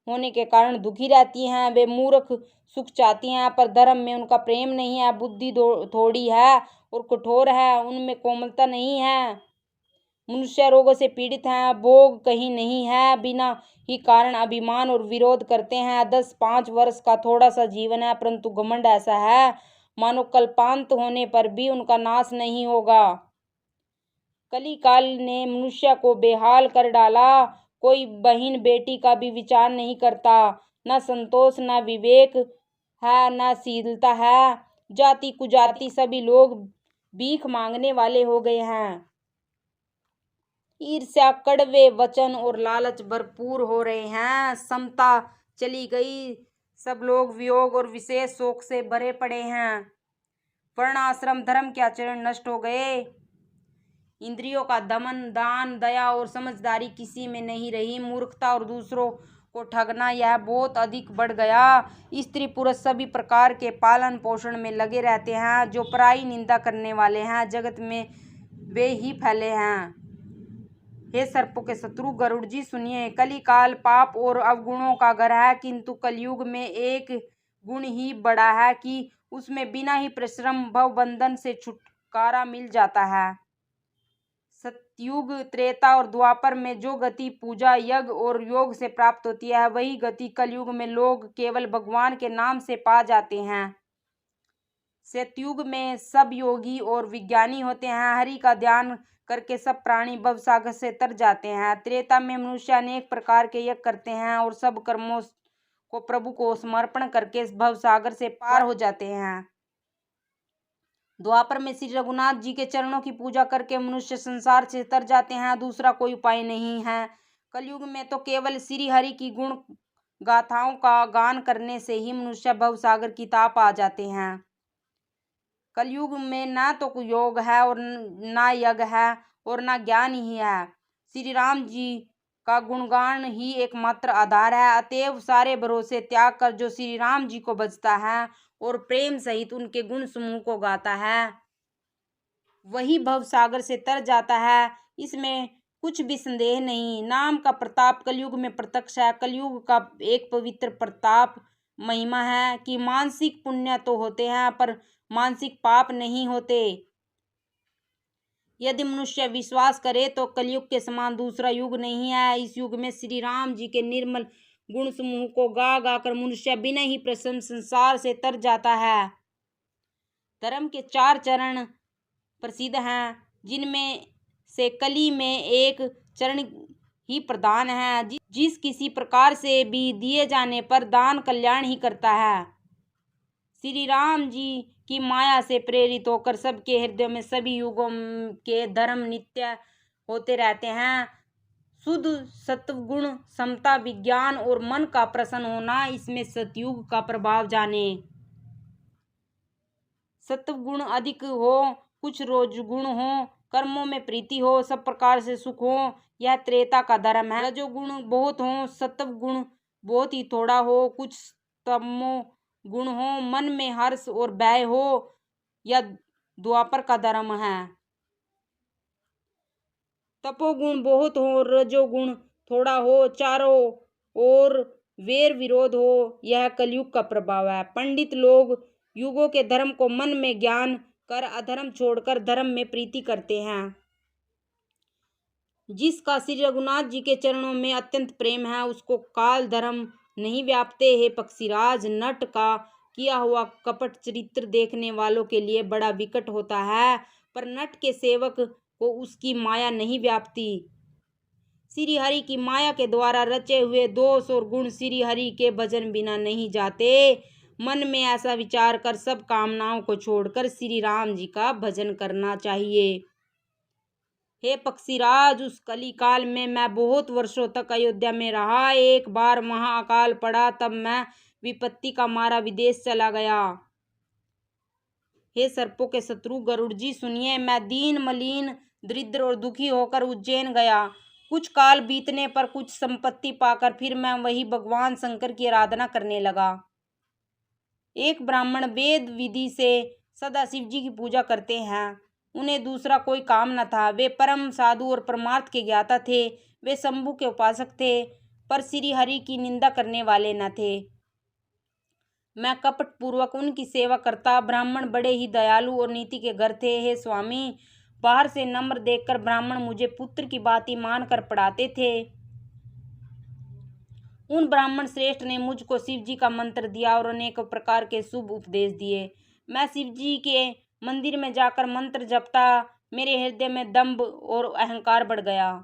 होने के कारण दुखी रहती हैं। वे मूर्ख सुख चाहती हैं पर धर्म में उनका प्रेम नहीं है। बुद्धि थोड़ी है और कठोर है, उनमें कोमलता नहीं है। मनुष्य रोगों से पीड़ित हैं, भोग कहीं नहीं है, बिना ही कारण अभिमान और विरोध करते हैं। 10-5 वर्ष का थोड़ा सा जीवन है परंतु घमंड ऐसा है मानो कल्पांत होने पर भी उनका नाश नहीं होगा। कली काल ने मनुष्य को बेहाल कर डाला। कोई बहन बेटी का भी विचार नहीं करता, न संतोष, न विवेक है, न शीलता है। जाति कुजाति सभी लोग भीख मांगने वाले हो गए हैं। ईर्ष्या, कड़वे वचन और लालच भरपूर हो रहे हैं। समता चली गई, सब लोग वियोग और विशेष शोक से भरे पड़े हैं। वर्ण आश्रम धर्म के आचरण नष्ट हो गए। इंद्रियों का दमन, दान, दया और समझदारी किसी में नहीं रही। मूर्खता और दूसरों को ठगना यह बहुत अधिक बढ़ गया। स्त्री पुरुष सभी प्रकार के पालन पोषण में लगे रहते हैं। जो पराई निंदा करने वाले हैं जगत में वे ही फैले हैं। हे सर्पों के शत्रु गरुड़ जी सुनिए, कली काल पाप और अवगुणों का घर है, किंतु कलयुग में एक गुण ही बड़ा है कि उसमें बिना ही परिश्रम भव बंधन से छुटकारा मिल जाता है। सतयुग, त्रेता और द्वापर में जो गति पूजा, यज्ञ और योग से प्राप्त होती है, वही गति कलयुग में लोग केवल भगवान के नाम से पा जाते हैं। सतयुग में सब योगी और विज्ञानी होते हैं। हरि का ध्यान करके सब प्राणी भवसागर से तर जाते हैं। त्रेता में मनुष्य अनेक प्रकार के यज्ञ करते हैं और सब कर्मों को प्रभु को समर्पण करके भवसागर से पार हो जाते हैं। द्वापर में श्री रघुनाथ जी के चरणों की पूजा करके मनुष्य संसार से तर जाते हैं, दूसरा कोई उपाय नहीं है। कलयुग में तो केवल श्री हरि की गुण गाथाओं का गान करने से ही मनुष्य भवसागर की ताप आ जाते हैं। कलयुग में ना तो योग है और ना यज्ञ है और ना ज्ञान ही है। श्री राम जी का गुणगान ही एकमात्र आधार है। अतएव सारे भरोसे त्याग कर जो श्री राम जी को भजता है और प्रेम सहित उनके गुण समूह को गाता है, वही भवसागर से तर जाता है। इसमें कुछ भी संदेह नहीं। नाम का प्रताप कलयुग में प्रत्यक्ष है। कलयुग का एक पवित्र प्रताप महिमा है कि मानसिक पुण्य तो होते हैं पर मानसिक पाप नहीं होते। यदि मनुष्य विश्वास करे तो कलयुग के समान दूसरा युग नहीं है। इस युग में श्री राम जी के निर्मल गुण समूह को गा गा कर मनुष्य बिना ही प्रश्न संसार से तर जाता है। धर्म के 4 चरण प्रसिद्ध हैं, जिनमें से कली में एक चरण ही प्रधान है। जिस किसी प्रकार से भी दिए जाने पर दान कल्याण ही करता है। श्री राम जी की माया से प्रेरित होकर सबके हृदय में सभी युगों के धर्म नित्य होते रहते हैं। शुद्ध सत्वगुण, समता, विज्ञान और मन का प्रसन्न होना, इसमें सतयुग का प्रभाव जाने। सत्वगुण अधिक हो, कुछ रोजगुण हो, कर्मों में प्रीति हो, सब प्रकार से सुख हो, यह त्रेता का धर्म है। रजोगुण बहुत हो, सत्वगुण बहुत ही थोड़ा हो, कुछ तमो गुण हो, मन में हर्ष और भय हो, यह द्वापर का धर्म है। तपोगुण बहुत हो, रजोगुण थोड़ा हो, चारों ओर वेर विरोध हो, यह कलयुग का प्रभाव है। पंडित लोग युगों के धर्म को मन में ज्ञान कर अधर्म छोड़कर धर्म में प्रीति करते हैं। जिसका श्री रघुनाथ जी के चरणों में अत्यंत प्रेम है, उसको काल धर्म नहीं व्यापते। हे पक्षीराज, नट का किया हुआ कपट चरित्र देखने वालों के लिए बड़ा विकट होता है, पर नट के सेवक को उसकी माया नहीं व्यापती। श्री हरि की माया के द्वारा रचे हुए दोष और गुण श्री हरि के भजन बिना नहीं जाते। मन में ऐसा विचार कर सब कामनाओं को छोड़कर श्री राम जी का भजन करना चाहिए। हे पक्षीराज, उस कली काल में मैं बहुत वर्षों तक अयोध्या में रहा। एक बार महाअकाल पड़ा, तब मैं विपत्ति का मारा विदेश चला गया। हे सर्पों के शत्रु गरुड़ जी, सुनिए, मैं दीन मलिन दरिद्र और दुखी होकर उज्जैन गया। कुछ काल बीतने पर कुछ संपत्ति पाकर फिर मैं वही भगवान शंकर की आराधना करने लगा। एक ब्राह्मण वेद विधि से सदा शिव जी की पूजा करते हैं। उन्हें दूसरा कोई काम न था। वे परम साधु और परमार्थ के ज्ञाता थे। वे शंभु के उपासक थे, पर श्री हरि की निंदा करने वाले न थे। मैं कपट पूर्वक उनकी सेवा करता। ब्राह्मण बड़े ही दयालु और नीति के घर थे। हे स्वामी, बाहर से नम्र देखकर ब्राह्मण मुझे पुत्र की बात मानकर पढ़ाते थे। उन ब्राह्मण श्रेष्ठ ने मुझको शिव जी का मंत्र दिया और अनेक प्रकार के शुभ उपदेश दिए। मैं शिव जी के मंदिर में जाकर मंत्र जपता। मेरे हृदय में दंभ और अहंकार बढ़ गया।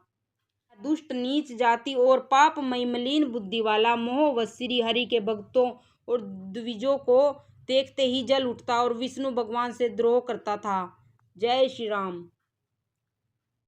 दुष्ट, नीच जाति और पापमयी मलिन बुद्धि वाला मोहवश श्री हरि के भक्तों और द्विजों को देखते ही जल उठता और विष्णु भगवान से द्रोह करता था। जय श्री राम।